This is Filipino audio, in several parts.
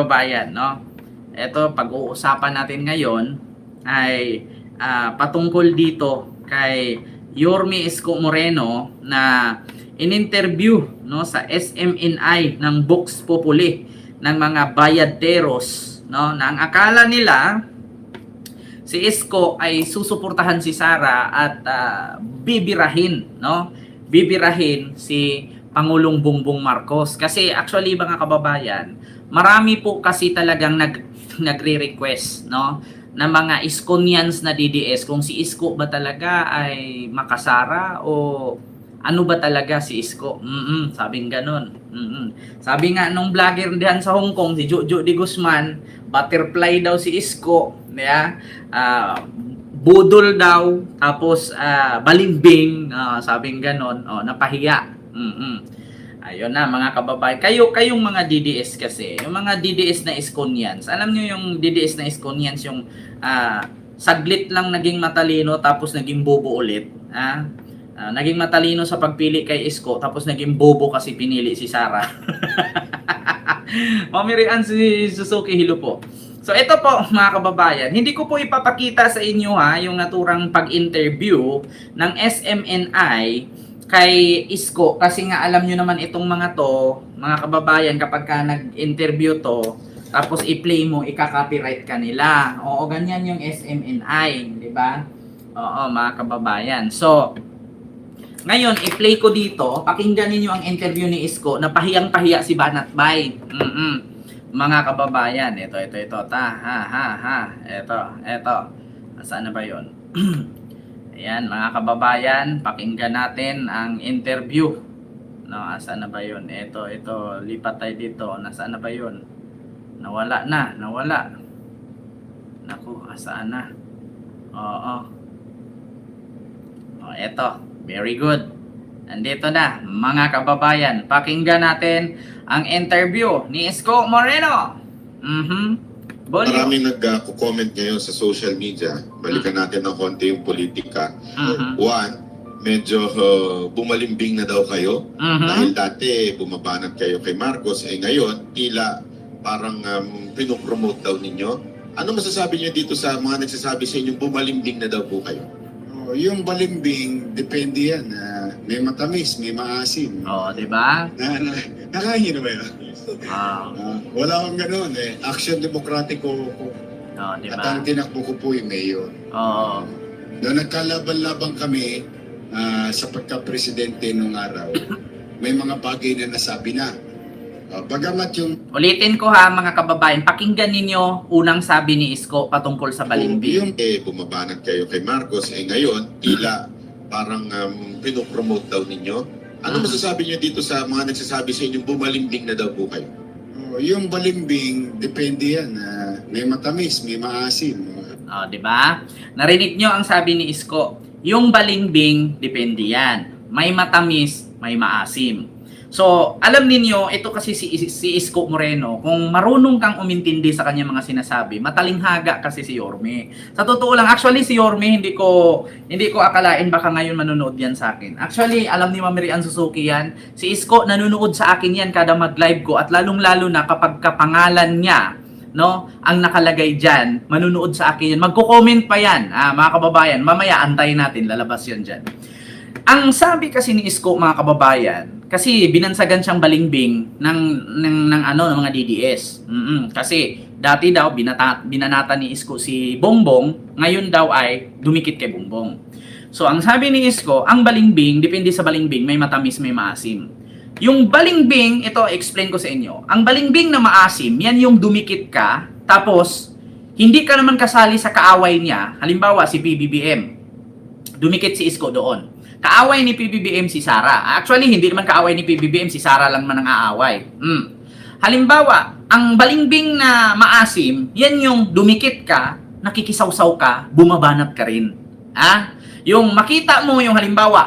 Kababayan, no? Ito, pag-uusapan natin ngayon ay patungkol dito kay Yorme Isko Moreno na in-interview, no, sa SMNI ng Vox Populi ng mga bayaderos, no, na ang akala nila si Isko ay susuportahan si Sara at bibirahin, no? Bibirahin si Pangulong Bongbong Marcos. Kasi actually mga kababayan, marami po kasi talagang nagre-request, no, na mga Iskonians na DDS kung si Isko ba talaga ay makasara o ano ba talaga si Isko. Sabing ganun. Sabi nga nung vlogger diyan sa Hong Kong, si Jojo de Guzman, butterfly daw si Isko, yeah? Budol daw, tapos balimbing, sabing ganon, napahiya. Ayun na mga kababayan, kayong mga DDS kasi, yung mga DDS na Iskonians, alam nyo yung DDS na Iskonians, yung saglit lang naging matalino tapos naging bobo ulit. Naging matalino sa pagpili kay Isko tapos naging bobo kasi pinili si Sara. Mamirian si Suzuki Hilo po. So ito po mga kababayan, hindi ko po ipapakita sa inyo yung naturang pag-interview ng SMNI kay Isko kasi nga alam nyo naman itong mga to, mga kababayan, kapag ka nag-interview to tapos i-play mo, ika-copyright ka nila. Oo, ganyan yung SMNI, di ba? Oo, mga kababayan. So, ngayon, i-play ko dito, pakinggan niyo ang interview ni Isko na pahiyang-pahiya si Banat Bay. Mga kababayan, ito. Ito. Saan na ba yun? Ayan, mga kababayan, pakinggan natin ang interview. No, saan na ba yun? Ito, lipat tayo dito. Nasaan na ba yun? Nawala. Naku, saan na? Oo. Ito. Very good. Nandito na, mga kababayan. Pakinggan natin ang interview ni Isko Moreno. Maraming nag-comment ngayon sa social media. Balikan natin ng konti yung politika. One, medyo bumalimbing na daw kayo. Dahil dati bumabanat kayo kay Marcos. Ngayon, tila parang pinopromote daw ninyo. Ano masasabi niyo dito sa mga nagsasabi sa inyong bumalimbing na daw po kayo? Yung balimbing, depende yan. May matamis, may maasim. Di ba? Nakahin na ba yun? Wala akong ganun eh. Action Demokratiko ko. Diba? At ang tinakbo ko po yung mayor. Noong nagkalaban-laban kami sa pagka-presidente nung araw, may mga bagay na nasabi na. Bagamat yung... Ulitin ko mga kababayan, pakinggan ninyo unang sabi ni Isko patungkol sa balimbing. Yung bumabanat kayo kay Marcos, ngayon, tila parang pinopromote daw ninyo. Ano masasabi niyo dito sa mga nagsasabi sa inyong bumalimbing na daw po kayo? Yung balimbing, depende yan. May matamis, may maasim. Di ba? Narinig nyo ang sabi ni Isko. Yung balimbing, depende yan. May matamis, may maasim. So, alam ninyo, ito kasi si Isko Moreno, kung marunong kang umintindi sa kanya mga sinasabi, matalinghaga kasi si Yorme. Sa totoo lang, actually si Yorme, hindi ko akalain baka ngayon manonood yan sa akin. Actually, alam ni Mamirian Suzuki yan, si Isko nanonood sa akin yan kada mag-live ko at lalong-lalo na kapag kapangalan niya, no, ang nakalagay dyan, manunood sa akin yan. Magko-comment pa yan, mga kababayan. Mamaya, antayin natin, lalabas yan dyan. Ang sabi kasi ni Isko, mga kababayan, kasi binansagan siyang balimbing ng mga DDS. Kasi dati daw binanata ni Isko si Bongbong, ngayon daw ay dumikit kay Bongbong. So ang sabi ni Isko, ang balimbing, depende sa balimbing, may matamis, may maasim. Yung balimbing, ito explain ko sa inyo. Ang balimbing na maasim, yan yung dumikit ka, tapos hindi ka naman kasali sa kaaway niya. Halimbawa si PBBM. Dumikit si Isko doon. Kaaway ni PBBM si Sara. Actually, hindi naman kaaway ni PBBM, si Sara lang man ang aaway. Halimbawa, ang balimbing na maasim, yan yung dumikit ka, nakikisawsaw ka, bumabanat ka rin. Yung makita mo yung halimbawa,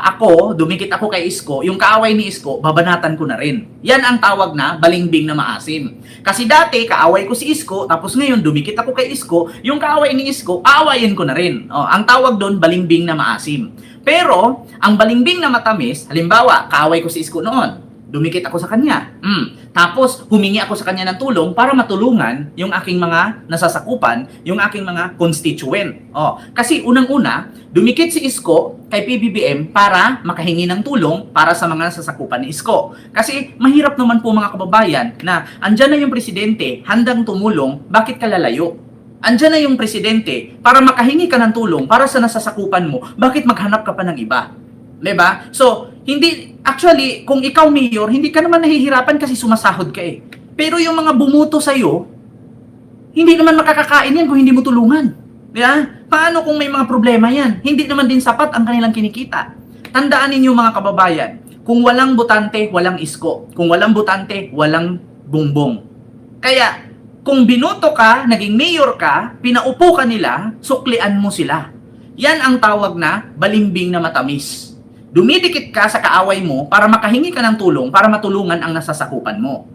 dumikit ako kay Isko, yung kaaway ni Isko, babanatan ko na rin. Yan ang tawag na balimbing na maasim. Kasi dati, kaaway ko si Isko, tapos ngayon dumikit ako kay Isko, yung kaaway ni Isko, aawayin ko na rin. Ang tawag doon, balimbing na maasim. Pero, ang balimbing na matamis, halimbawa, kaaway ko si Isko noon, Dumikit ako sa kanya. Tapos, humingi ako sa kanya ng tulong para matulungan yung aking mga nasasakupan, yung aking mga constituent. Kasi unang-una, dumikit si Isko kay PBBM para makahingi ng tulong para sa mga nasasakupan ni Isko. Kasi mahirap naman po mga kababayan na andyan na yung presidente, handang tumulong, bakit ka lalayo? Andyan na yung presidente para makahingi ka ng tulong para sa nasasakupan mo, bakit maghanap ka pa ng iba? Diba? So, actually, kung ikaw mayor, hindi ka naman nahihirapan kasi sumasahod ka eh. Pero yung mga bumuto sa'yo, hindi naman makakakain yan kung hindi mo tulungan. Diba? Paano kung may mga problema yan? Hindi naman din sapat ang kanilang kinikita. Tandaan ninyo mga kababayan, kung walang botante, walang Isko. Kung walang botante, walang Bongbong. Kaya, kung binoto ka, naging mayor ka, pinaupo ka nila, suklian mo sila. Yan ang tawag na balimbing na matamis. Dumidikit ka sa kaaway mo para makahingi ka ng tulong para matulungan ang nasasakupan mo.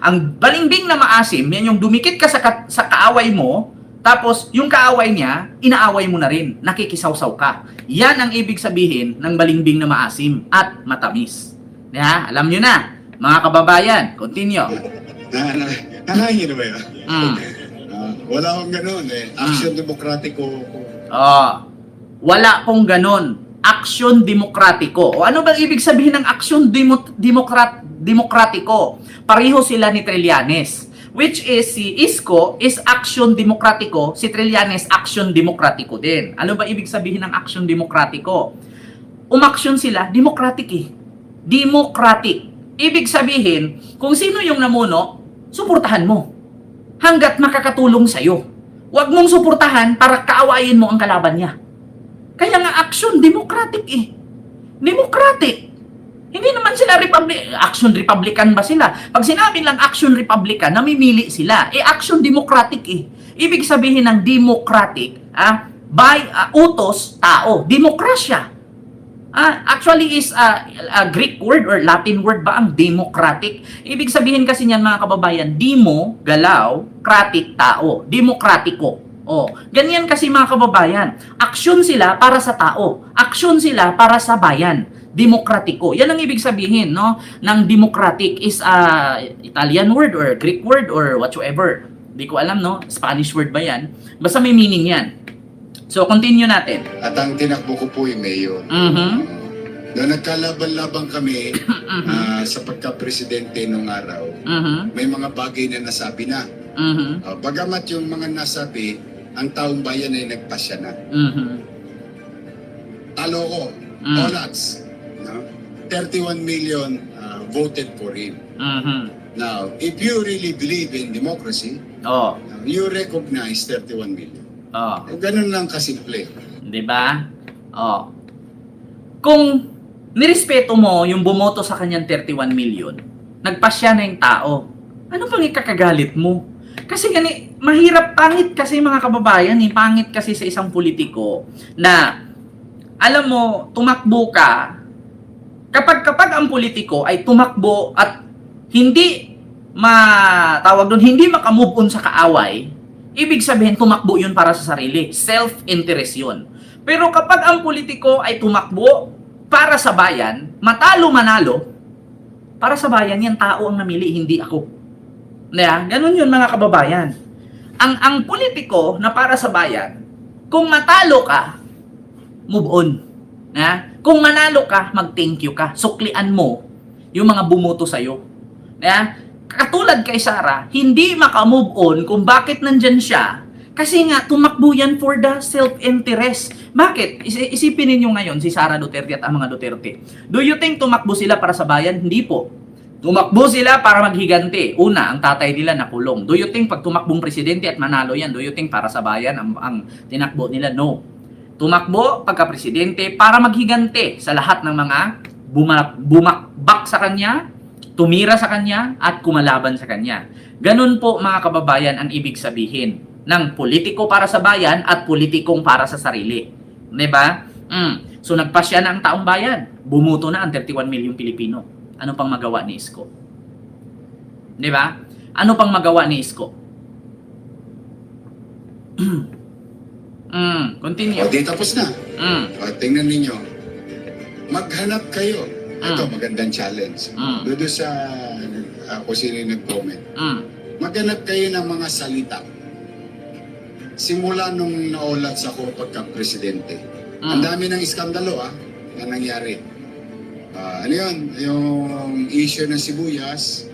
Ang balimbing na maasim, yan yung dumikit ka sa kaaway mo, tapos yung kaaway niya, inaaway mo na rin, nakikisawsaw ka. Yan ang ibig sabihin ng balimbing na maasim at matamis. Alam nyo na, mga kababayan, continue. Nanahin na ba yun? Wala akong ganun eh. Action demokratiko. Wala pong ganun. Aksyon demokratiko. O ano ba ibig sabihin ng aksyon demokratiko? Pareho sila ni Trillanes. Which is, si Isko is aksyon demokratiko, si Trillanes aksyon demokratiko din. Ano ba ibig sabihin ng aksyon demokratiko? Umaksyon sila, democratic eh. Democratic. Ibig sabihin, kung sino yung namuno, suportahan mo. Hanggat makakatulong sa'yo. Huwag mong suportahan para kaawayin mo ang kalaban niya. Kaya nga action democratic eh. Democratic. Hindi naman sila action republican ba sila? Pag sinabi lang action republican, namimili sila. Action democratic eh. Ibig sabihin ng democratic, by utos, tao. Demokrasya. Actually is a Greek word or Latin word ba ang democratic? Ibig sabihin kasi niyan mga kababayan, demo, galaw, kratik, tao. Demokratiko. Ganyan kasi mga kababayan. Aksyon sila para sa tao. Aksyon sila para sa bayan. Demokratiko. Yan ang ibig sabihin, no? Ng democratic is a Italian word or Greek word or whatsoever. Hindi ko alam, no? Spanish word ba yan? Basta may meaning yan. So, continue natin. At ang tinakbo ko po yung mayor. Noong nagkalaban-laban kami sa pagka-presidente nung araw, may mga bagay na nasabi na. Bagamat yung mga nasabi, ang taong bayan ay nagpasya na. Talo ko, all odds. No? 31 million voted for him. Now, if you really believe in democracy, you recognize 31 million. Ganun lang kasimple. Diba? Kung nirespeto mo yung bumoto sa kanyang 31 million, nagpasya na yung tao, ano pang ikakagalit mo? Kasi mahirap, pangit kasi mga kababayan, pangit kasi sa isang politiko na, alam mo, tumakbo ka, kapag ang politiko ay tumakbo at hindi hindi makamove on sa kaaway, ibig sabihin tumakbo yun para sa sarili. Self-interest yun. Pero kapag ang politiko ay tumakbo para sa bayan, matalo-manalo, para sa bayan, yan tao ang namili, hindi ako. Ganun yun mga kababayan. Ang politiko na para sa bayan, kung matalo ka, move on. Kung manalo ka, mag-thank you ka. Suklian mo yung mga bumoto sa'yo. Katulad kay Sara, hindi makamove on kung bakit nandyan siya. Kasi nga, tumakbo yan for the self-interest. Bakit? Isipin ninyo ngayon si Sara Duterte at ang mga Duterte. Do you think tumakbo sila para sa bayan? Hindi po. Tumakbo sila para maghigante. Una, ang tatay nila nakulong. Do you think pag tumakbong presidente at manalo yan, do you think para sa bayan ang tinakbo nila? No. Tumakbo pagka-presidente para maghigante sa lahat ng mga bumakbak sa kanya, tumira sa kanya, at kumalaban sa kanya. Ganun po mga kababayan ang ibig sabihin ng politiko para sa bayan at politikong para sa sarili. Diba? So nagpasya na ang taong bayan. Bumuto na ang 31 milyong Pilipino. Ano pang magawa ni Isko? Di ba? Ano pang magawa ni Isko? Continue. Di tapos na. Tingnan ninyo. Maghanap kayo Ito, magandang challenge. Doon sa kung sino yung nag-comment. Maghanap kayo ng mga salita. Simula nung naulat sa ako pagka-presidente. Ang dami ng iskandalo na nangyari. Ano yun? Yung issue ng sibuyas,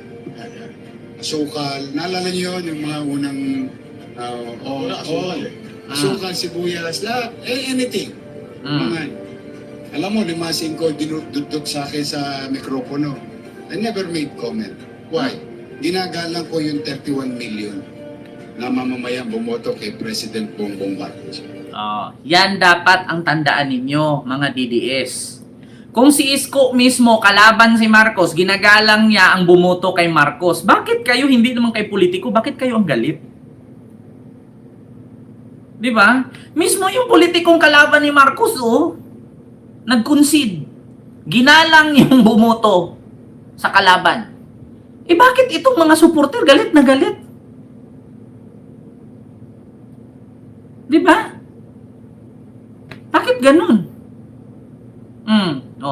asukal. Naalala niyo yun? Yung mga unang asukal, sibuyas, lahat. Anything. Mga, alam mo, limasing ko, dinudot sa akin sa mikropono. I never made comment. Why? Ginagalang ko yung 31 million na mamamayang bumoto kay President Bongbong Marcos. Yan dapat ang tandaan ninyo, mga DDS. Kung si Isko mismo, kalaban si Marcos, ginagalang niya ang bumoto kay Marcos, bakit kayo, hindi naman kay politiko, bakit kayo ang galit? Di ba? Mismo yung politikong kalaban ni Marcos, nag-concede. Ginalang yung bumoto sa kalaban. Bakit itong mga supporter galit na galit? Di ba? Bakit ganun?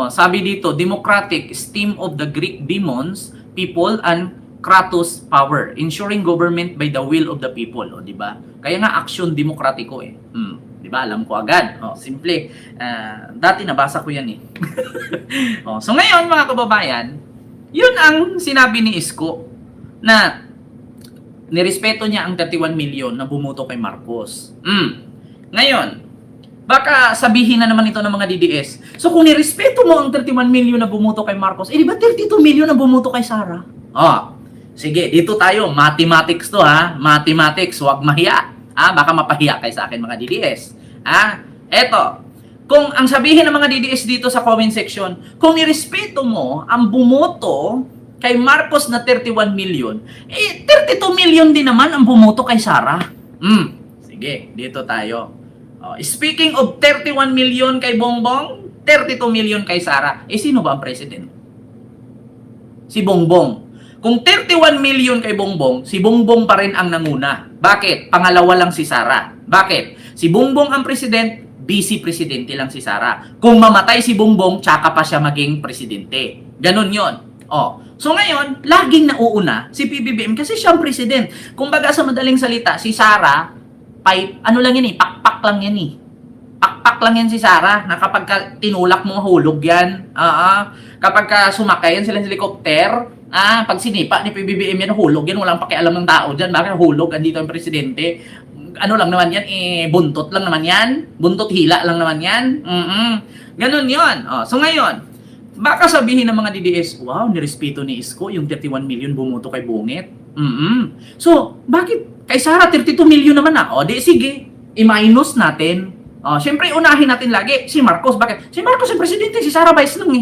Sabi dito, democratic, esteem of the Greek demons, people, and kratos power, ensuring government by the will of the people. Di ba? Kaya nga aksyon demokratiko Di ba? Alam ko agad. Simple. Dati nabasa ko yan So ngayon, mga kababayan, yun ang sinabi ni Isko na nirespeto niya ang 31 million na bumoto kay Marcos. Ngayon, baka sabihin na naman ito ng mga DDS. So kung nirespeto mo ang 31 million na bumoto kay Marcos, di ba 32 million na bumoto kay Sara? Sige, dito tayo. Mathematics to Mathematics, huwag mahiya. Baka mapahiya kayo sa akin mga DDS. Eto. Kung ang sabihin ng mga DDS dito sa comment section, kung nirespeto mo ang bumoto kay Marcos na 31 million, 32 million din naman ang bumoto kay Sara. Sige, dito tayo. Speaking of 31 million kay Bongbong, 32 million kay Sara. Sino ba ang president? Si Bongbong. Kung 31 million kay Bongbong, si Bongbong pa rin ang nanguna. Bakit? Pangalawa lang si Sara. Bakit? Si Bongbong ang president, vice presidente lang si Sara. Kung mamatay si Bongbong, tsaka pa siya maging presidente. Ganon yon. So ngayon, laging nauuna si PBBM kasi siya ang president. Kumbaga sa madaling salita, si Sara, pakpak lang yan Pakpak lang yan si Sara na kapag tinulak mo hulog yan. Kapag sumakay yan sila sa helicopter, pag sinipa ni PBBM yan, hulog yan. Walang pakialam ng tao dyan. Bakit hulog? Andito ang presidente. Ano lang naman yan? Buntot lang naman yan. Buntot hila lang naman yan. Ganon yun. So ngayon, baka sabihin ng mga DDS, wow, nirespeto ni Isko, yung 31 million bumoto kay Bungit. So, bakit? Kay Sara, 32 million naman di sige, i-minus natin. Siyempre, unahin natin lagi si Marcos. Bakit? Si Marcos ang presidente, si Sara vice lang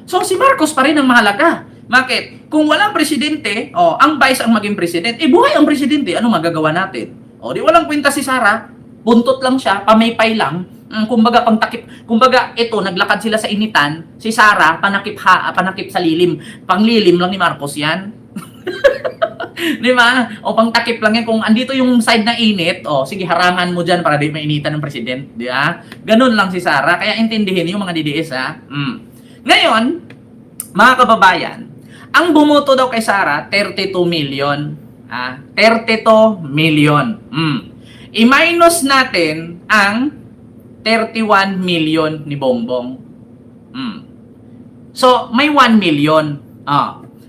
So, si Marcos pa rin ang mahalaga. Bakit? Kung walang presidente, ang vice ang maging presidente, buhay ang presidente, ano magagawa natin? Di walang kwenta si Sara, buntot lang siya, pamaypay lang. Kumbaga ito naglakad sila sa initan, si Sara panakip sa lilim. Panglilim lang ni Marcos 'yan. Di ba? Pangtakip lang yan kung andito yung side na init, sige harangan mo diyan para di mainitan ng president, di ba? Ganun lang si Sara, kaya intindihin yung mga DDS Ngayon, mga kababayan, ang bumoto daw kay Sara 32 million. 32 million. I-minus natin ang 31 million ni Bongbong. So, may 1 million.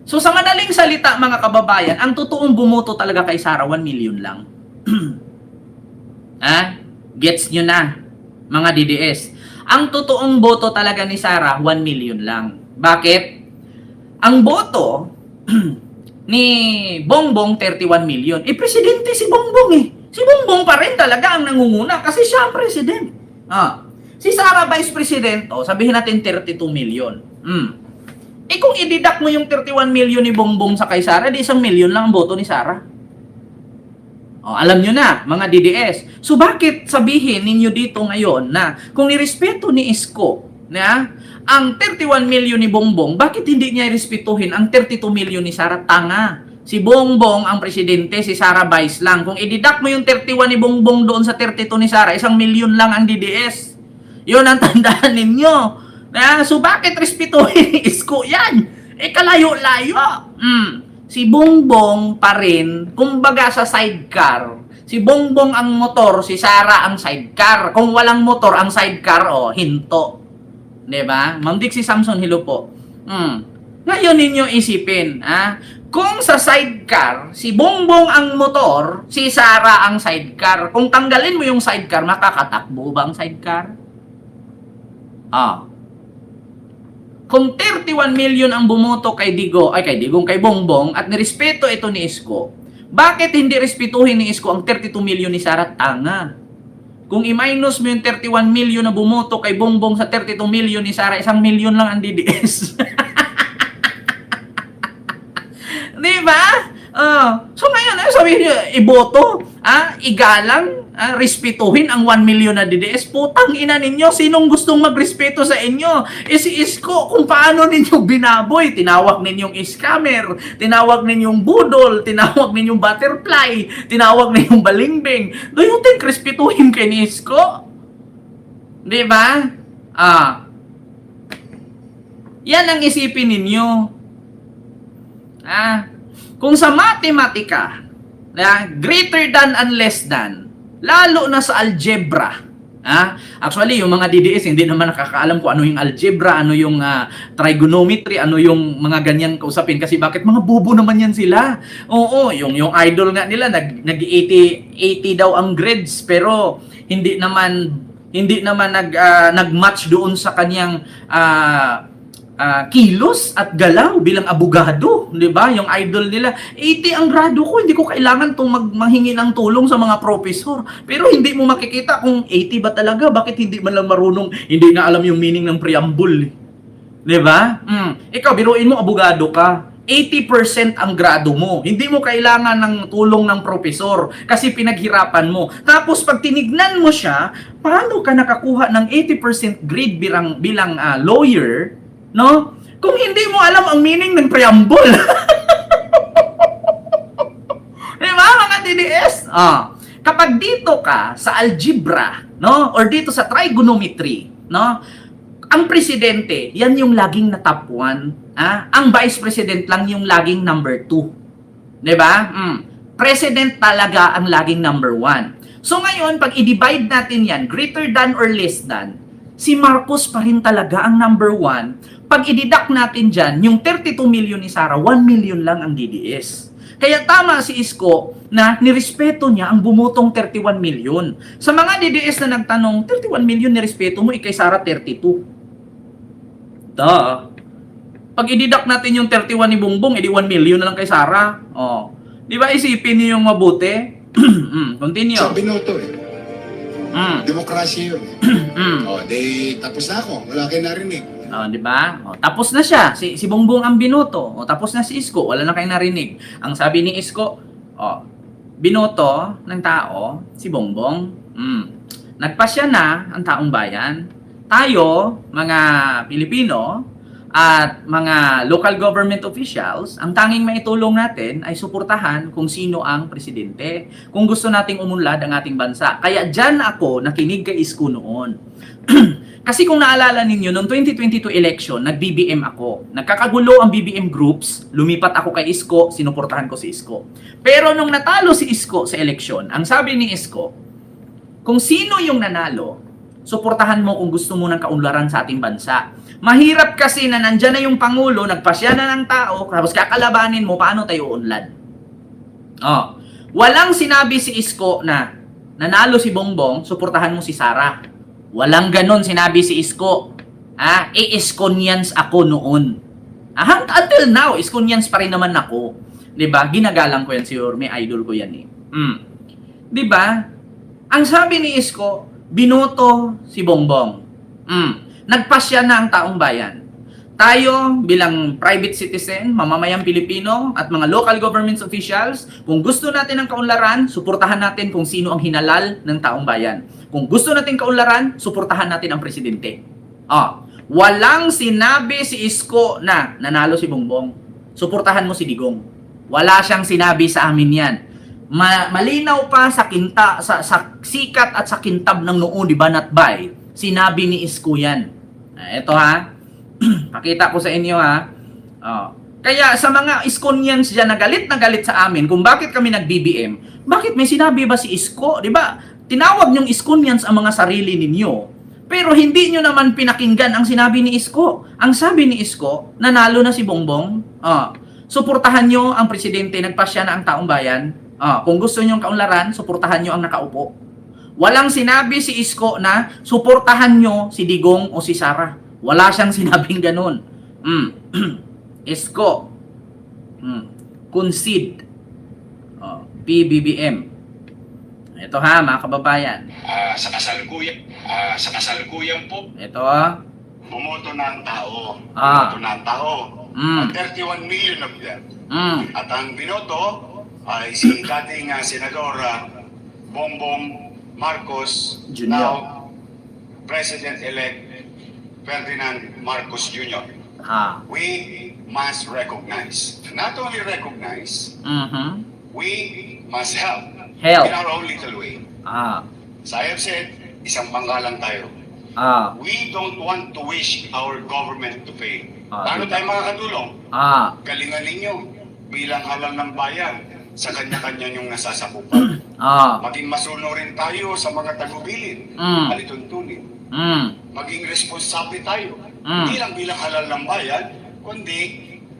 So, sa madaling salita, mga kababayan, ang totoong bumoto talaga kay Sara, 1 million lang. Gets nyo na, mga DDS. Ang totoong boto talaga ni Sara, 1 million lang. Bakit? Ang boto ni Bongbong, 31 million. Presidente si Bongbong Si Bongbong pa rin talaga ang nangunguna kasi siya ang president. Si Sara vice president, sabihin natin 32 million. Kung i-deduct mo yung 31 million ni Bongbong sa kay Sara, di 1 million lang ang boto ni Sara. Alam nyo na, mga DDS. So bakit sabihin ninyo dito ngayon na kung nirespeto ni Isko na ang 31 million ni Bongbong, bakit hindi niya irespetuhin ang 32 million ni Sara? Tanga. Si Bongbong ang presidente, si Sara vice lang. Kung i-deduct mo yung 31 ni Bongbong doon sa 32 ni Sara, 1 million lang ang DDS. Yun ang tandaan ninyo. So bakit respetuhin ni Isko yan? Kalayo-layo. Si Bongbong pa rin, kumbaga sa sidecar, si Bongbong ang motor, si Sara ang sidecar. Kung walang motor ang sidecar, hinto. 'Di ba? Ma'am Dixie Samson, hello po. Ngayon ninyo isipin, kung sa sidecar, si Bongbong ang motor, si Sara ang sidecar. Kung tanggalin mo yung sidecar, makakatakbo ba ang sidecar? Kung 31 million ang bumoto kay kay Bongbong at nirespeto ito ni Isko, bakit hindi respetuhin ni Isko ang 32 million ni Sara? Tanga. Kung i-minus mo yung 31 million na bumoto kay Bongbong sa 32 million ni Sara, 1 million lang ang DDS. Di ba? So ngayon, sabihin nyo, iboto, igalang, respetuhin ang 1 million na DDS. Putang ina ninyo, sinong gustong magrespeto sa inyo? Si Isko, kung paano ninyo binaboy, tinawag ninyong scammer, tinawag ninyong budol, tinawag ninyong butterfly, tinawag ninyong balingbing. Do you think respetuhin kay ni Isko? Di ba? Yan ang isipin ninyo. Kung sa matematika, greater than and less than, lalo na sa algebra, actually, yung mga DDS, hindi naman nakakaalam kung ano yung algebra, ano yung trigonometry, ano yung mga ganyan kausapin. Kasi bakit mga bobo naman yan sila? Oo, yung idol nga nila, nag-80 daw ang grades, pero hindi naman nag-match doon sa kanyang kilos at galaw bilang abogado, 'di ba? Yung idol nila, 80 ang grado ko, hindi ko kailangan tong manghingi ng tulong sa mga professor. Pero hindi mo makikita kung 80 ba talaga, bakit hindi man lang marunong, hindi na alam yung meaning ng preamble. 'Di ba? Ikaw biruin mo, abogado ka. 80% ang grado mo. Hindi mo kailangan ng tulong ng professor kasi pinaghirapan mo. Tapos pag tinignan mo siya, paano ka nakakuha ng 80% grade bilang lawyer? No? Kung hindi mo alam ang meaning ng preamble. Diba, mga DDS? Kapag dito ka sa algebra, no? Or dito sa trigonometry, no? Ang presidente, yan yung laging na top 1. Ang vice president lang yung laging number 2. Diba? President talaga ang laging number 1. So ngayon, pag i-divide natin yan, greater than or less than, si Marcos pa rin talaga ang number 1. Pag i-deduct natin dyan, yung 32 million ni Sara, 1 million lang ang DDS. Kaya tama si Isko na nirespeto niya ang bumutong 31 million. Sa mga DDS na nagtanong, 31 million nirespeto mo, kay Sara 32. Pag i-deduct natin yung 31 ni Bongbong, edi 1 million na lang kay Sara. Di ba isipin niyo yung mabuti? Continue. Sa binoto Demokrasya yun. Tapos na ako. Wala kayo narinig. Di ba? Tapos na siya. Si Bongbong ang binoto. Tapos na si Isko. Wala na kayo narinig. Ang sabi ni Isko, binoto ng tao, si Bongbong. Nagpasya na ang taong bayan. Tayo, mga Pilipino, at mga local government officials, ang tanging maitulong natin ay suportahan kung sino ang presidente. Kung gusto nating umunlad ang ating bansa. Kaya dyan ako nakinig kay Isko noon. Kasi kung naalala ninyo, noong 2022 election, nag-BBM ako. Nagkakagulo ang BBM groups, lumipat ako kay Isko, sinuportahan ko si Isko. Pero nung natalo si Isko sa eleksyon, ang sabi ni Isko, kung sino yung nanalo, suportahan mo kung gusto mo ng kaunlaran sa ating bansa. Mahirap kasi na nandyan na yung Pangulo, nagpasya na ng tao, tapos kakalabanin mo, paano tayo unlad? Walang sinabi si Isko na nanalo si Bongbong, suportahan mo si Sara. Walang ganon sinabi si Isko. Iskonians ako noon. Until now, Iskonians pa rin naman ako. 'Di ba? Ginagalang ko yan si Yorme, idol ko yan eh. 'Di ba? Ang sabi ni Isko, binoto si Bongbong. Nagpasya na ang taong bayan. Tayo bilang private citizen, mamamayang Pilipino at mga local government officials, kung gusto natin ng kaunlaran, suportahan natin kung sino ang hinalal ng taong bayan. Kung gusto natin kaunlaran, suportahan natin ang presidente. Walang sinabi si Isko na nanalo si Bongbong. Suportahan mo si Digong. Wala siyang sinabi sa amin yan. Malinaw pa sa sa sikat at sa kintab ng noon, di ba, Natbay? Sinabi ni Isko yan. Ito ha. Pakita ko sa inyo ha. Oh. Kaya sa mga Iskonians dyan na galit sa amin kung bakit kami nag-BBM, bakit may sinabi ba si Isko? Di ba? Tinawag niyong Iskonians ang mga sarili ninyo. Pero hindi nyo naman pinakinggan ang sinabi ni Isko. Ang sabi ni Isko, nanalo na si Bongbong. Suportahan nyo ang presidente, nagpasya na ang taong bayan. Kung gusto nyo ang kaunlaran, suportahan nyo ang nakaupo. Walang sinabi si Isko na suportahan nyo si Digong o si Sara. Wala siyang sinabing ganun. Isko. Concede. PBBM. Ito ha, mga kababayan. Sa kasalukuyan po, Ito bumoto na ang tao. Ah. Bumoto na ang tao. 31 million of them. At ang binoto ay si dating Senador Bongbong Marcos, Jr. now President-elect Ferdinand Marcos Jr. We must recognize, not only recognize, we must help in our own little way. As I have said, isang bangka lang tayo. We don't want to wish our government to fail. Paano tayo makakatulong? Galingan ninyo bilang halal ng bayan sa kanya-kanya yung nasasakupan. Maging masunurin tayo sa mga tagubilin, alituntunin. Maging responsable tayo. Hindi lang bilang halal ng bayan, kundi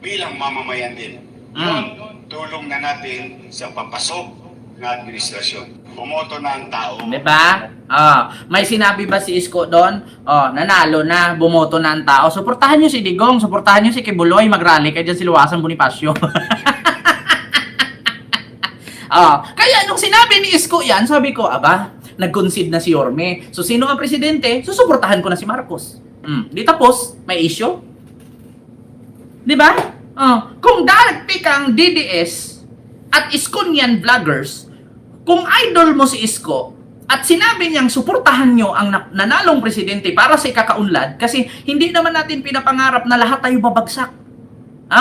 bilang mamamayan din. Yun, tulong na natin sa papasok na administrasyon. Bumoto na ang tao. Diba? May sinabi ba si Isko doon? Nanalo na, bumoto na ang tao. Suportahan nyo si Digong, suportahan nyo si Kibuloy, mag-rally kayo dyan si Luwasan Bonifacio. Kaya nung sinabi ni Isko yan, sabi ko, aba, nag-concede na si Yorme. So sino ang presidente? Susuportahan ko na si Marcos. Di tapos, may issue. Diba? Kung dati kang DDS at Iskonian vloggers, kung idol mo si Isko at sinabi niyang suportahan nyo ang nanalong presidente para sa ikakaunlad, kasi hindi naman natin pinapangarap na lahat tayo babagsak.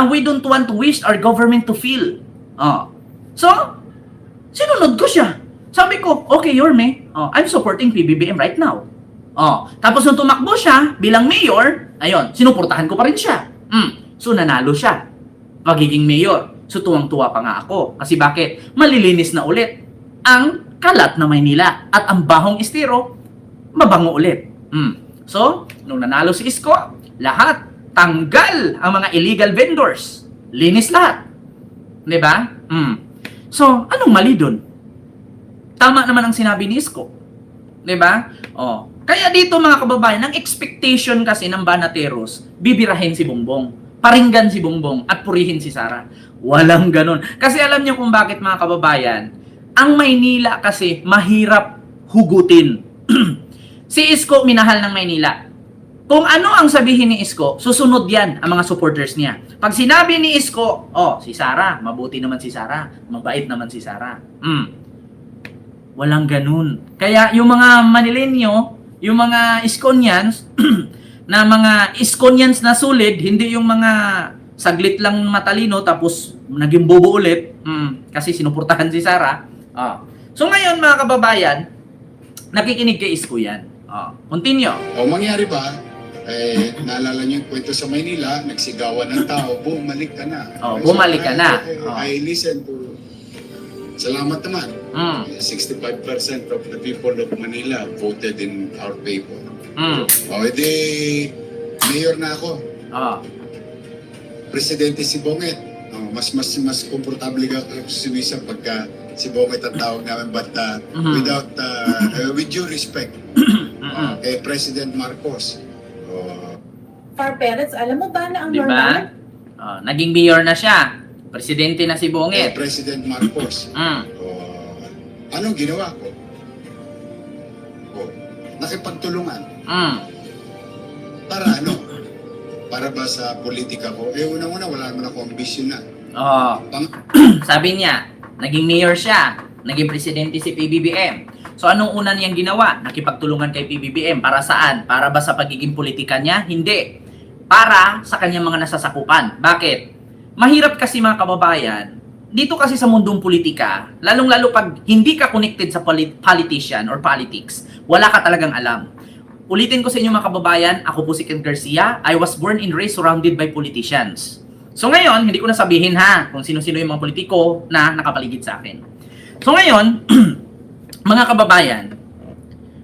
We don't want to wish our government to fail. So, sinunod ko siya. Sabi ko, okay, Yorme, I'm supporting PBBM right now. Tapos nung tumakbo siya bilang mayor, ayun, sinuportahan ko pa rin siya. So, nanalo siya. Magiging mayor. So, tuwang-tuwa pa nga ako. Kasi bakit? Malilinis na ulit ang kalat na Maynila. At ang bahong estero, mabango ulit. So, nung nanalo si Isko, lahat, tanggal ang mga illegal vendors. Linis lahat. Diba? So, anong mali dun? Tama naman ang sinabi ni Isko. Diba? Kaya dito mga kababayan, ang expectation kasi ng Banateros, bibirahin si Bongbong, paringgan si Bongbong, at purihin si Sara. Walang ganun. Kasi alam niyo kung bakit mga kababayan, ang Maynila kasi mahirap hugutin. Si Isko minahal ng Maynila. Kung ano ang sabihin ni Isko, susunod yan ang mga supporters niya. Pag sinabi ni Isko, si Sara, mabuti naman si Sara, mabait naman si Sara. Walang ganun. Kaya yung mga Manilenyo, yung mga Iskonians, na mga Iskonians na solid, hindi yung mga saglit lang matalino tapos naging bobo ulit kasi sinuportahan si Sara. So ngayon mga kababayan, nakikinig kay Isko yan. Continue. Mangyari ba, naalala niyo yung kwento sa Maynila, nagsigawan ng tao, bumalik ka na. Bumalik ka na. I listen to, salamat naman. 65% of the people of Manila voted in our favor. Edi, mayor na ako. Presidente si Bonget. Mas komportable ka si Wisa pagka si Bonget ang tawag namin, but with due respect kay President Marcos. Far parents, alam mo ba na ang Diba? normal? Naging mayor na siya. Presidente na si Bonget. President Marcos. Anong ginawa ko? Nakipagtulungan. Para ano? Para ba sa politika ko? Unang-una, wala naman ako ambisyon na. Sabi niya, naging mayor siya, naging presidente si PBBM. So anong una niyang ginawa? Nakipagtulungan kay PBBM. Para saan? Para ba sa pagiging politika niya? Hindi. Para sa kanyang mga nasasakupan. Bakit? Mahirap kasi mga kababayan, dito kasi sa mundong politika, lalong-lalo pag hindi ka connected sa politician or politics, wala ka talagang alam. Ulitin ko sa inyo mga kababayan, ako po si Ken Garcia. I was born and raised surrounded by politicians. So ngayon, hindi ko na sabihin ha kung sino-sino yung mga politiko na nakapaligid sa akin. So ngayon, mga kababayan,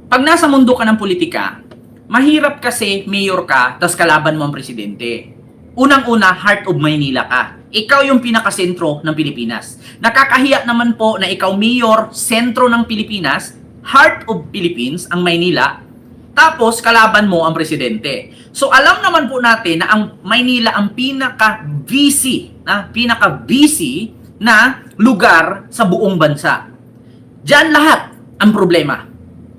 pag nasa mundo ka ng politika, mahirap kasi mayor ka, tas kalaban mo ang presidente. Unang-una, heart of Maynila ka. Ikaw yung pinakasentro ng Pilipinas. Nakakahiya naman po na ikaw mayor, sentro ng Pilipinas, heart of Philippines, ang Maynila, tapos kalaban mo ang presidente. So alam naman po natin na ang Maynila ang pinaka-busy na lugar sa buong bansa. Diyan lahat ang problema.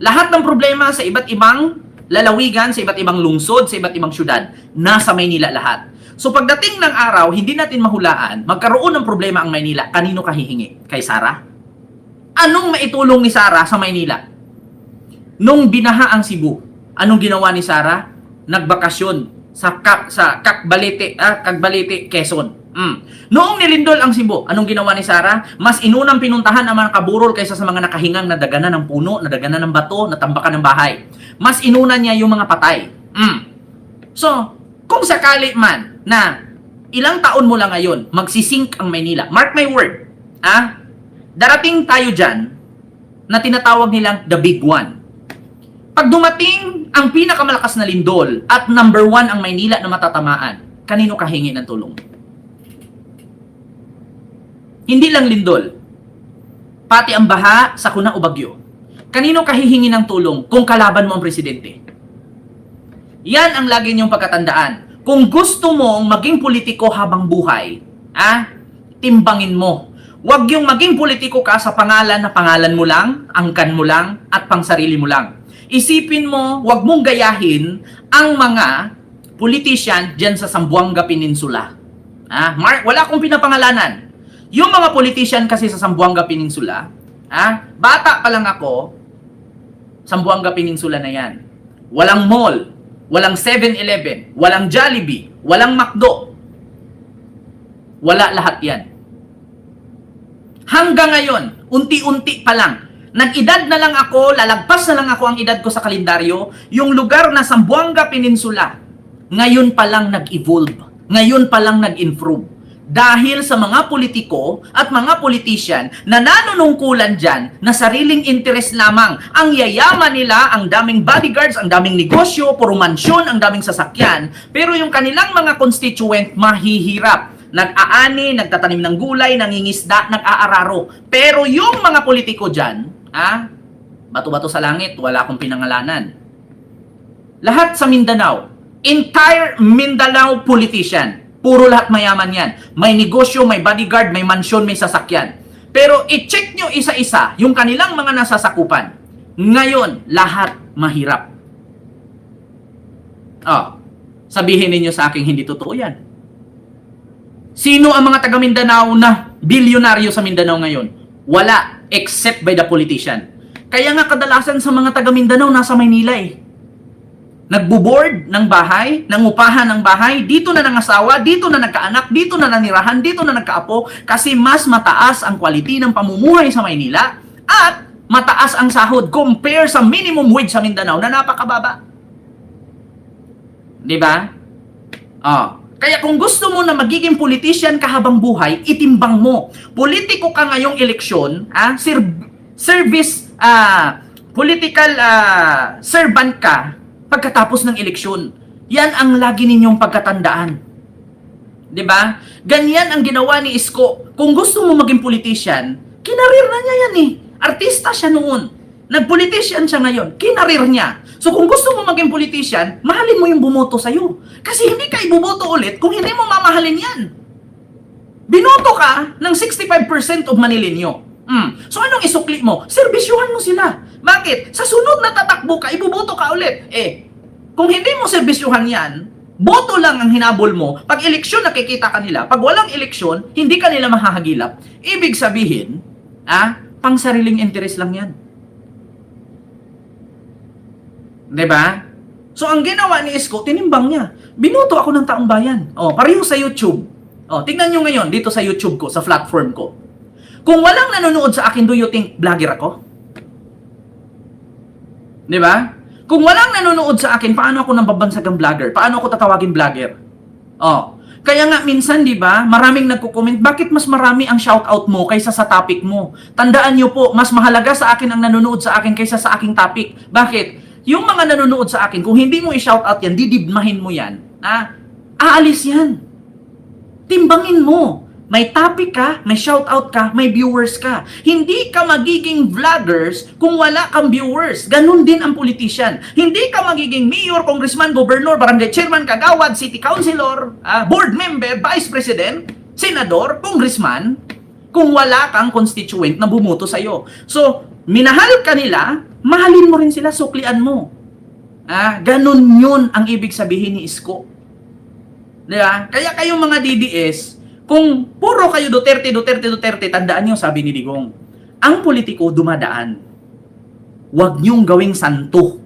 Lahat ng problema sa iba't ibang lalawigan, sa iba't ibang lungsod, sa iba't ibang syudad, nasa Maynila lahat. So pagdating ng araw, hindi natin mahulaan, magkaroon ng problema ang Maynila, kanino kahihingi? Kay Sara? Anong maitulong ni Sara sa Maynila? Nung binaha ang Cebu, anong ginawa ni Sara? Nagbakasyon sa Cagbalite, Quezon. Noong nilindol ang Cebu, anong ginawa ni Sara? Mas inunang pinuntahan ang mga kaburol kaysa sa mga nakahingang nadaganan ng puno, nadaganan ng bato, natambakan ng bahay. Mas inuna niya yung mga patay. So, kung sakali man na ilang taon mo lang ngayon, magsisink ang Maynila. Mark my word, darating tayo dyan na tinatawag nilang the big one. Pag dumating ang pinakamalakas na lindol at number 1 ang Maynila na matatamaan, kanino kahingi ng tulong? Hindi lang lindol, pati ang baha, sakuna o bagyo. Kanino kahihingi ng tulong kung kalaban mo ang presidente? Yan ang lagi niyong pagkatandaan. Kung gusto mong maging politiko habang buhay, timbangin mo. Huwag yung maging politiko ka sa pangalan na pangalan mo lang, angkan mo lang, at pangsarili mo lang. Isipin mo, huwag mong gayahin ang mga politician dyan sa Zamboanga Peninsula. Wala akong pinapangalanan. Yung mga politician kasi sa Zamboanga Peninsula, bata pa lang ako, Zamboanga Peninsula na yan. Walang mall, walang 7-Eleven, walang Jollibee, walang McDo. Wala lahat yan. Hanggang ngayon, unti-unti pa lang, nag-edad na lang ako, lalagpas na lang ako ang edad ko sa kalendaryo, yung lugar na Zamboanga Peninsula, ngayon pa lang nag-evolve, ngayon pa lang nag-improve. Dahil sa mga politiko at mga politician na nanunungkulan dyan na sariling interes lamang. Ang yayaman nila, ang daming bodyguards, ang daming negosyo, puro mansyon, ang daming sasakyan. Pero yung kanilang mga constituent mahihirap. Nag-aani, nagtatanim ng gulay, nangingisda, nag-aararo. Pero yung mga politiko dyan, bato-bato sa langit, wala akong pinangalanan. Lahat sa Mindanao, entire Mindanao politician, puro lahat mayaman yan. May negosyo, may bodyguard, may mansyon, may sasakyan. Pero i-check nyo isa-isa yung kanilang mga nasasakupan. Ngayon, lahat mahirap. Sabihin ninyo sa akin, hindi totoo yan. Sino ang mga taga Mindanao na bilyonaryo sa Mindanao ngayon? Wala, except by the politician. Kaya nga kadalasan sa mga taga Mindanao nasa Maynila Nagbo-board ng bahay, nangupahan ng bahay, dito na nangasawa, dito na nagkaanak, dito na nanirahan, dito na nagkaapo, kasi mas mataas ang quality ng pamumuhay sa Maynila at mataas ang sahod compare sa minimum wage sa Mindanao na napakababa. Di ba? Kaya kung gusto mo na magiging politician ka habang buhay, itimbang mo. Politiko ka ngayong eleksyon, political servant ka pagkatapos ng eleksyon. Yan ang lagi ninyong pagkatandaan. 'Di ba? Ganyan ang ginawa ni Isko. Kung gusto mo maging politician, kinarir na niya yan Artista siya noon. Nag-politician siya ngayon. Kinarir niya. So kung gusto mo maging politician, mahalin mo yung bumoto sa'yo. Kasi hindi ka ibuboto ulit kung hindi mo mamahalin yan. Binoto ka ng 65% of Manilenyo. So anong isukli mo? Serbisyuhan mo sila. Bakit? Sa sunod na tatakbo ka, ibuboto ka ulit. Kung hindi mo serbisyuhan yan, boto lang ang hinabol mo. Pag eleksyon, nakikita ka nila. Pag walang eleksyon, hindi ka nila mahahagilap. Ibig sabihin, pang sariling interes lang yan. Diba? So, ang ginawa ni Isko, tinimbang niya. Binoto ako ng taong bayan. Pareho sa YouTube. Tingnan nyo ngayon, dito sa YouTube ko, sa platform ko. Kung walang nanonood sa akin, do you think vlogger ako? Diba? Kung walang nanonood sa akin, paano ako nambabansagang vlogger? Paano ako tatawagin vlogger? Oh. Kaya nga minsan, di ba, maraming nagko-comment, bakit mas marami ang shoutout mo kaysa sa topic mo? Tandaan nyo po, mas mahalaga sa akin ang nanonood sa akin kaysa sa aking topic. Bakit? Yung mga nanonood sa akin, kung hindi mo i-shoutout yan, didibmahin mo yan, aalis yan. Timbangin mo. May topic ka, may shoutout ka, may viewers ka. Hindi ka magiging vloggers kung wala kang viewers. Ganun din ang politician. Hindi ka magiging mayor, congressman, governor, barangay chairman, kagawad, city councilor, board member, vice president, senador, congressman, kung wala kang constituent na bumuto sa'yo. So, minahal ka nila, mahalin mo rin sila, suklian mo. Ganun yun ang ibig sabihin ni Isko. Diba? Kaya kayong mga DDS, kung puro kayo Duterte, tandaan nyo, sabi ni Digong, ang politiko dumadaan. Huwag nyong gawing santo.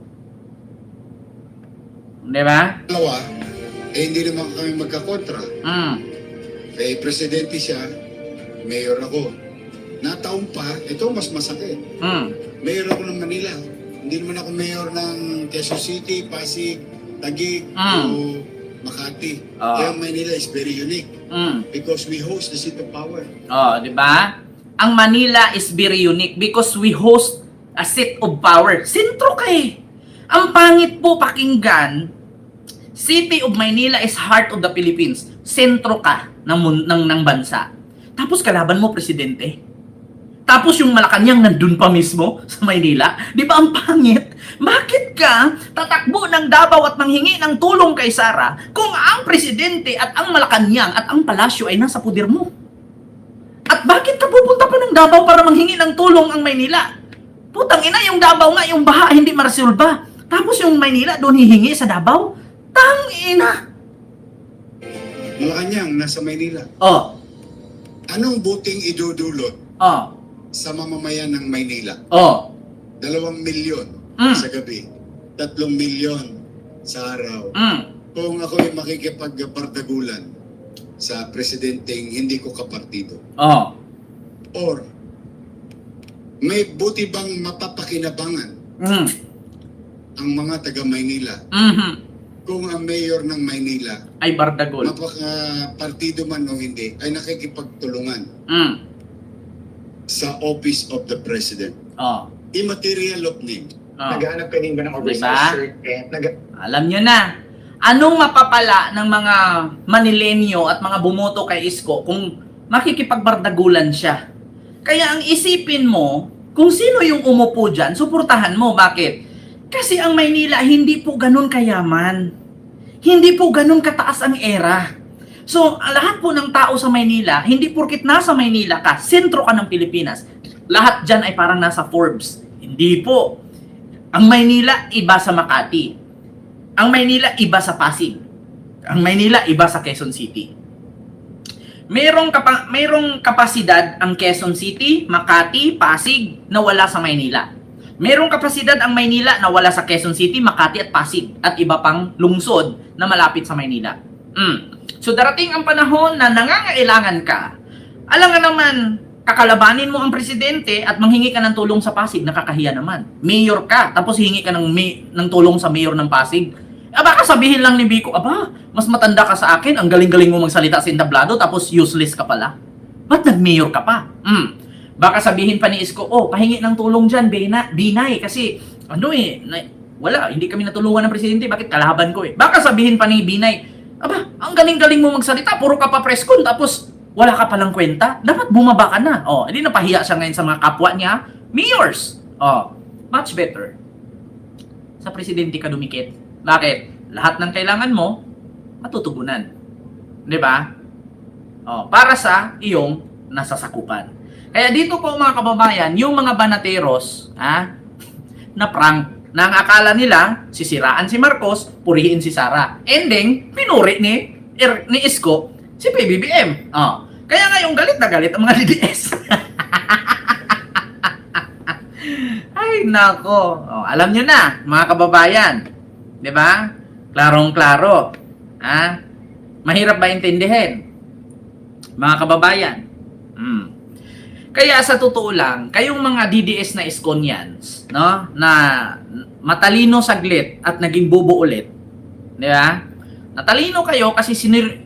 Diba? Dalawa, hindi naman kami magkakontra. Presidente siya, mayor ako. Nataon pa, ito mas masakit. Mayor ako ng Manila. Hindi naman ako mayor ng Quezon City, Pasig, Taguig, o Makati. Kaya Manila is very unique. Because we host the seat of power. Di ba? Ang Manila is very unique because we host a seat of power. Sentro ka eh. Ang pangit po pakinggan, City of Manila is heart of the Philippines. Sentro ka ng bansa. Tapos kalaban mo, presidente. Tapos yung Malacanang nandun pa mismo sa Maynila. Di ba ang pangit? Bakit ka tatakbo ng Davao at manghingi ng tulong kay Sara kung ang presidente at ang Malacanang at ang palasyo ay nasa puder mo? At bakit ka pupunta pa ng Davao para manghingi ng tulong ang Maynila? Putang ina, yung Davao nga, yung baha hindi maresolba. Tapos yung Maynila doon hihingi sa Davao? Tang ina! Malacanang, nasa Maynila. Anong buting idudulot sa mamamayan ng Maynila? 2 milyon sa gabi. 3 milyon sa araw. Kung ako ay makikipagpardagulan sa presidenteng hindi ko kapartido. Or, may buti bang mapapakinabangan ang mga taga Maynila kung ang mayor ng Maynila ay bardagol. Mapaka-partido man o hindi, ay nakikipagtulungan sa Office of the President. Immaterial of name. Naghahanap ka din ba ng oversized Diba? shirt? Alam nyo na. Anong mapapala ng mga Manilenyo at mga bumoto kay Isko kung makikipagbardagulan siya? Kaya ang isipin mo, kung sino yung umupo dyan, suportahan mo. Bakit? Kasi ang Maynila, hindi po ganun kayaman. Hindi po ganun kataas ang era. So, lahat po ng tao sa Maynila, hindi porkit nasa Maynila ka, sentro ka ng Pilipinas, lahat dyan ay parang nasa Forbes. Hindi po. Ang Maynila, iba sa Makati. Ang Maynila, iba sa Pasig. Ang Maynila, iba sa Quezon City. Mayroong kapasidad ang Quezon City, Makati, Pasig na wala sa Maynila. Mayroong kapasidad ang Maynila na wala sa Quezon City, Makati at Pasig at iba pang lungsod na malapit sa Maynila. So darating ang panahon na nangangailangan ka. Alam nga naman, kakalabanin mo ang presidente at manghingi ka ng tulong sa Pasig, nakakahiya naman. Mayor ka, tapos hingi ka ng tulong sa mayor ng Pasig. Baka sabihin lang ni Biko, mas matanda ka sa akin, ang galing-galing mo magsalita sa entablado, tapos useless ka pala. Ba't nag-mayor ka pa? Baka sabihin pa ni Isko, pahingi ng tulong dyan, Binay, kasi, wala, hindi kami natulungan ng presidente, bakit kalaban ko eh. Baka sabihin pa ni Binay, ang galing-galing mo magsalita, puro ka pa preskon, tapos wala ka palang kwenta, dapat bumaba ka na. Hindi napahiya siya ngayon sa mga kapwa niya, mayors. Much better. Sa presidente ka dumikit. Bakit? Lahat ng kailangan mo, matutugunan. 'Di ba? Para sa iyong nasasakupan. Kaya dito po mga kababayan, yung mga banateros, na prank, na ang akala nila, sisiraan si Marcos, purihin si Sara. Ending, pinuri ni Isko, si PBBM. Kaya ngayon galit na galit ang mga DDS. Ay, nako. Alam nyo na, mga kababayan. 'Di ba? Klarong-klaro. Mahirap ba intindihin? Mga kababayan. Kaya sa totoo lang, kayong mga DDS na Iskonians, no, na matalino saglit at naging bobo ulit, di ba? Natalino kayo kasi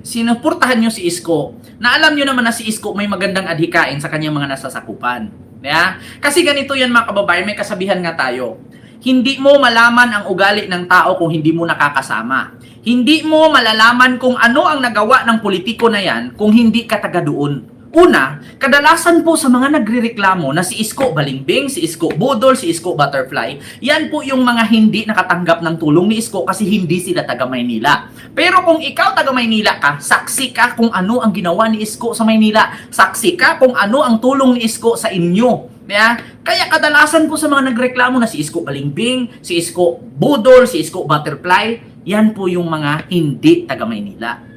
sinuportahan nyo si Isko, na alam nyo naman na si Isko may magandang adhikain sa kanyang mga nasasakupan. Di ba? Kasi ganito yan mga kababayan, may kasabihan nga tayo. Hindi mo malaman ang ugali ng tao kung hindi mo nakakasama. Hindi mo malalaman kung ano ang nagawa ng politiko na yan kung hindi ka taga doon. Una, kadalasan po sa mga nagrereklamo na si Isko Balimbing, si Isko Budol, si Isko Butterfly, yan po yung mga hindi nakatanggap ng tulong ni Isko kasi hindi sila taga Maynila. Pero kung ikaw taga Maynila ka, saksi ka kung ano ang ginawa ni Isko sa Maynila. Saksi ka kung ano ang tulong ni Isko sa inyo. Yeah? Kaya kadalasan po sa mga nagreklamo na si Isko Balimbing, si Isko Budol, si Isko Butterfly, yan po yung mga hindi taga Maynila.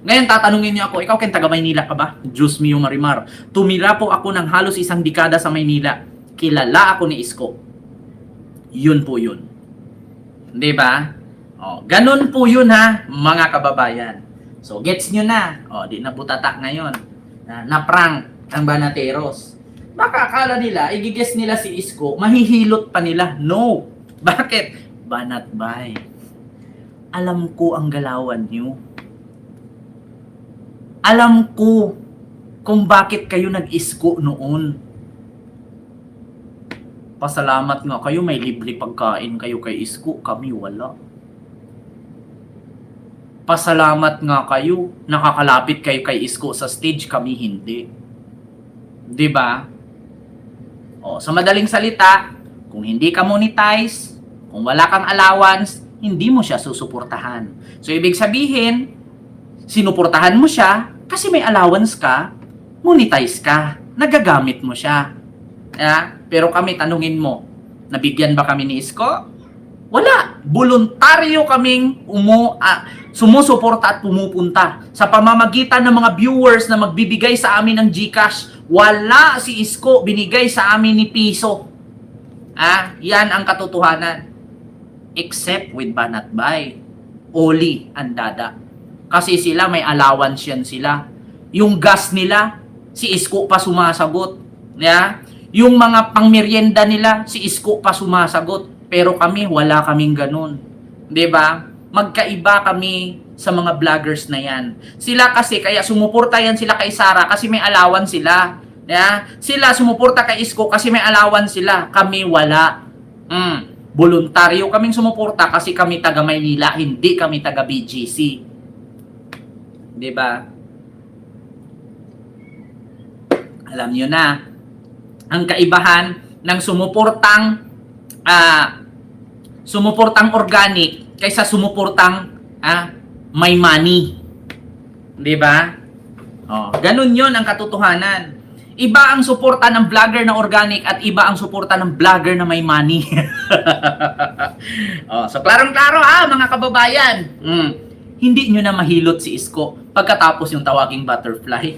Ngayon tatanungin niyo ako, ikaw ken taga Maynila ka ba? Diyos mio Marimar. Tumira po ako ng halos 1 dekada sa Maynila. Kilala ako ni Isko. Yun po yun. 'Di ba? Ganun po yun ha, mga kababayan. So gets niyo na. Di na butata ngayon. Na-prank ang Banateros. Baka akala nila, i-guess nila si Isko, mahihilot pa nila. No. Bakit? Banatbay. Alam ko ang galawan niyo. Alam ko kung bakit kayo nag-Isko noon. Pasalamat nga kayo, may libre pagkain kayo kay Isko, kami wala. Pasalamat nga kayo, nakakalapit kayo kay Isko sa stage, kami hindi. 'Di ba? Sa madaling salita, kung hindi ka monetize, kung wala kang allowance, hindi mo siya susuportahan. So ibig sabihin, sinuportahan mo siya kasi may allowance ka, monetize ka, nagagamit mo siya. Pero kami, tanungin mo, nabigyan ba kami ni Isko? Wala. Voluntaryo kaming sumusuporta at pumupunta. Sa pamamagitan ng mga viewers na magbibigay sa amin ng GCash, wala si Isko binigay sa amin ni piso. Yan ang katotohanan. Except with Banatbay, Oli, and Dada. Kasi sila may allowance yan sila. Yung gas nila, si Isko pa sumasagot. Yung mga pangmeryenda nila, si Isko pa sumasagot. Pero kami, wala kaming ganun. 'Di ba? Magkaiba kami sa mga vloggers na yan. Sila kasi, kaya sumuporta yan sila kay Sara kasi may allowance sila. Sila sumuporta kay Isko kasi may allowance sila. Kami wala. Voluntaryo kaming sumuporta kasi kami taga Maynila, hindi kami taga BGC. 'Di ba? Alam niyo na ang kaibahan ng sumuportang organic kaysa sumuportang may money. 'Di ba? Ganun 'yon ang katotohanan. Iba ang suporta ng vlogger na organic at iba ang suporta ng vlogger na may money. So klarong-klaro mga kababayan. Hindi nyo na mahilot si Isko pagkatapos yung tawaging butterfly.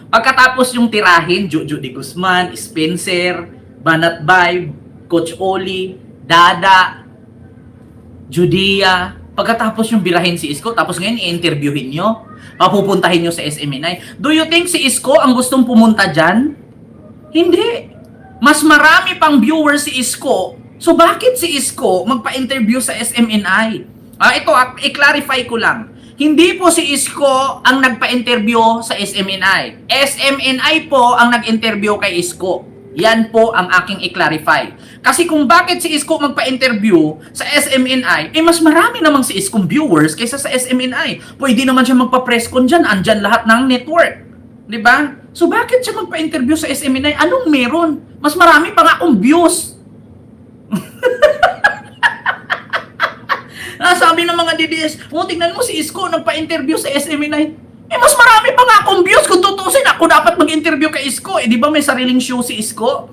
Pagkatapos yung tirahin, Jojo de Guzman, Spencer, Banatbay, Coach Oli, Dada, Judia. Pagkatapos yung birahin si Isko, tapos ngayon i-interviewin nyo, papupuntahin nyo sa SMNI. Do you think si Isko ang gustong pumunta dyan? Hindi. Mas marami pang viewers si Isko. So bakit si Isko magpa-interview sa SMNI? Ito, i-clarify ko lang. Hindi po si Isko ang nagpa-interview sa SMNI. SMNI po ang nag-interview kay Isko. Yan po ang aking i-clarify. Kasi kung bakit si Isko magpa-interview sa SMNI, mas marami namang si Iskong viewers kaysa sa SMNI. Pwede naman siya magpa-press con dyan, andyan lahat ng network. Diba? So bakit siya magpa-interview sa SMNI? Anong meron? Mas marami pa nga akong views. Sabi ng mga DDS, tingnan mo si Isko nagpa-interview sa SMNI. Mas marami pa nga akong views. Kung tutusin, ako dapat mag-interview kay Isko. Di ba may sariling show si Isko?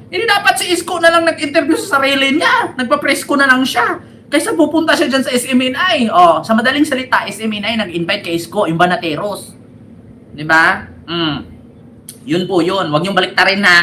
Hindi dapat si Isko na lang nag-interview sa sarili niya. Nagpa-press ko na lang siya. Kaysa pupunta siya dyan sa SMNI. Sa madaling salita, SMNI nag-invite kay Isko, yung Banateros. Di ba? Yun po yun. Huwag niyong baliktarin na.